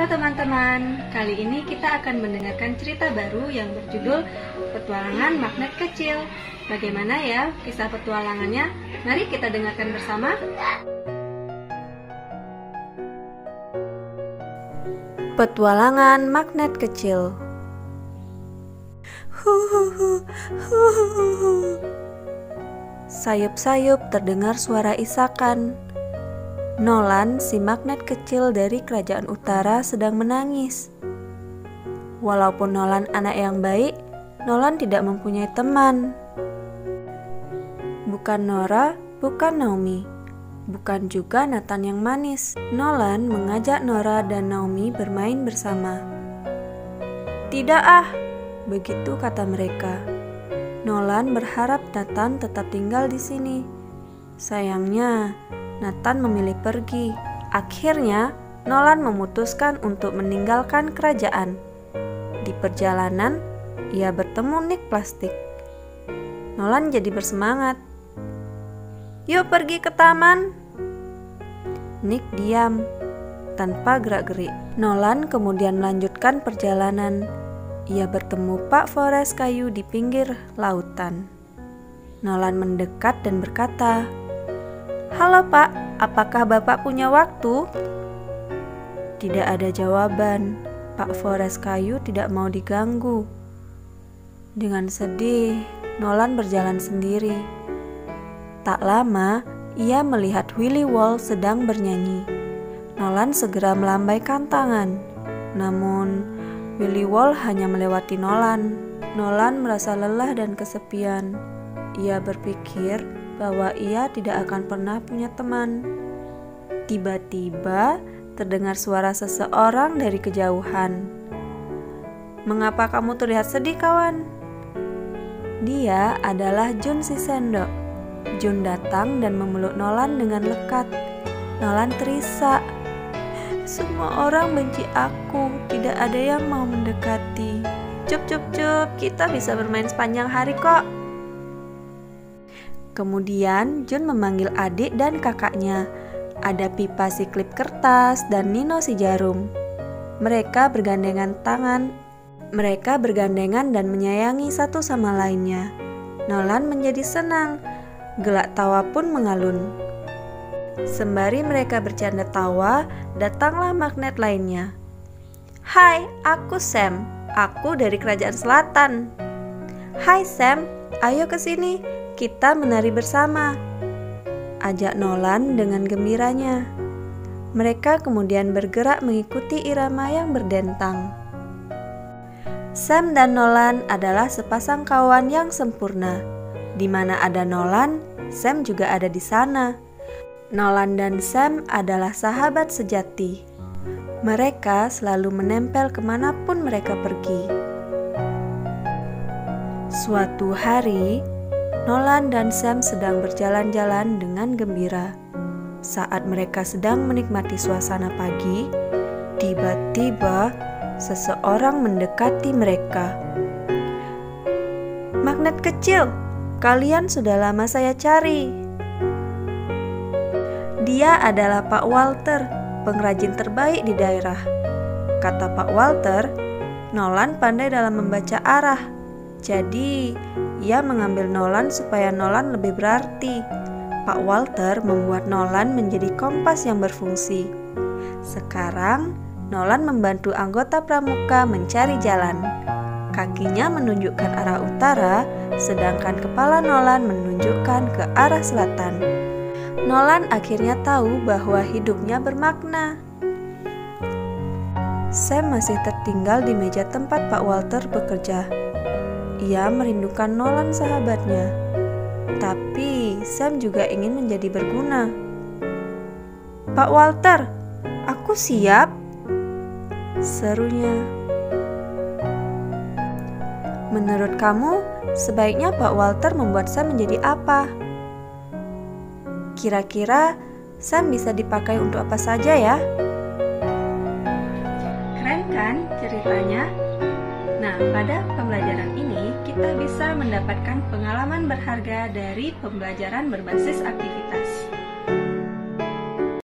teman-teman, kali ini kita akan mendengarkan cerita baru yang berjudul Petualangan Magnet Kecil. Bagaimana ya kisah petualangannya? Mari kita dengarkan bersama. Petualangan Magnet Kecil. Sayup-sayup terdengar suara isakan. Nolan, si magnet kecil dari kerajaan utara, sedang menangis. Walaupun Nolan anak yang baik, Nolan tidak mempunyai teman. Bukan Nora, bukan Naomi, bukan juga Nathan yang manis. Nolan mengajak Nora dan Naomi bermain bersama. "Tidak begitu kata mereka. Nolan berharap Nathan tetap tinggal di sini. Sayangnya, Nathan memilih pergi. Akhirnya, Nolan memutuskan untuk meninggalkan kerajaan. Di perjalanan, ia bertemu Nick Plastik. Nolan jadi bersemangat. "Yuk pergi ke taman." Nick diam, tanpa gerak-gerik. Nolan kemudian melanjutkan perjalanan. Ia bertemu Pak Forest kayu di pinggir lautan. Nolan mendekat dan berkata, "Halo Pak, apakah Bapak punya waktu?" Tidak ada jawaban. Pak Forest kayu tidak mau diganggu. Dengan sedih, Nolan berjalan sendiri. Tak lama, ia melihat Willy Wall sedang bernyanyi. Nolan segera melambaikan tangan. Namun, Willy Wall hanya melewati Nolan. Nolan merasa lelah dan kesepian. Ia berpikir bahwa ia tidak akan pernah punya teman. Tiba-tiba terdengar suara seseorang dari kejauhan. "Mengapa kamu terlihat sedih, kawan?" Dia adalah Jun si sendok. Jun datang dan memeluk Nolan dengan lekat. Nolan terisak. "Semua orang benci aku, tidak ada yang mau mendekati. Cup, kita bisa bermain sepanjang hari kok." Kemudian Jun memanggil adik dan kakaknya. Ada Pipa si klip kertas dan Nino si jarum. Mereka bergandengan dan menyayangi satu sama lainnya. Nolan menjadi senang. Gelak tawa pun mengalun. Sembari mereka bercanda tawa, datanglah magnet lainnya. "Hai, aku Sam. Aku dari Kerajaan Selatan." "Hai Sam, ayo ke sini. Kita menari bersama," ajak Nolan dengan gembiranya. Mereka kemudian bergerak mengikuti irama yang berdentang. Sam dan Nolan adalah sepasang kawan yang sempurna. Di mana ada Nolan, Sam juga ada di sana. Nolan dan Sam adalah sahabat sejati. Mereka selalu menempel kemanapun mereka pergi. Suatu hari, Nolan dan Sam sedang berjalan-jalan dengan gembira. Saat mereka sedang menikmati suasana pagi, tiba-tiba seseorang mendekati mereka. "Magnet kecil, kalian sudah lama saya cari." "Dia adalah Pak Walter, pengrajin terbaik di daerah," kata Pak Walter. Nolan pandai dalam membaca arah. Jadi, ia mengambil Nolan supaya Nolan lebih berarti. Pak Walter membuat Nolan menjadi kompas yang berfungsi. Sekarang, Nolan membantu anggota pramuka mencari jalan. Kakinya menunjukkan arah utara, sedangkan kepala Nolan menunjukkan ke arah selatan. Nolan akhirnya tahu bahwa hidupnya bermakna. Sam masih tertinggal di meja tempat Pak Walter bekerja. Ia merindukan Nolan sahabatnya. Tapi Sam juga ingin menjadi berguna. "Pak Walter, aku siap," serunya. "Menurut kamu, sebaiknya Pak Walter membuat Sam menjadi apa? Kira-kira Sam bisa dipakai untuk apa saja ya?" Keren kan ceritanya? Nah, pada pembelajaran ini kita bisa mendapatkan pengalaman berharga dari pembelajaran berbasis aktivitas.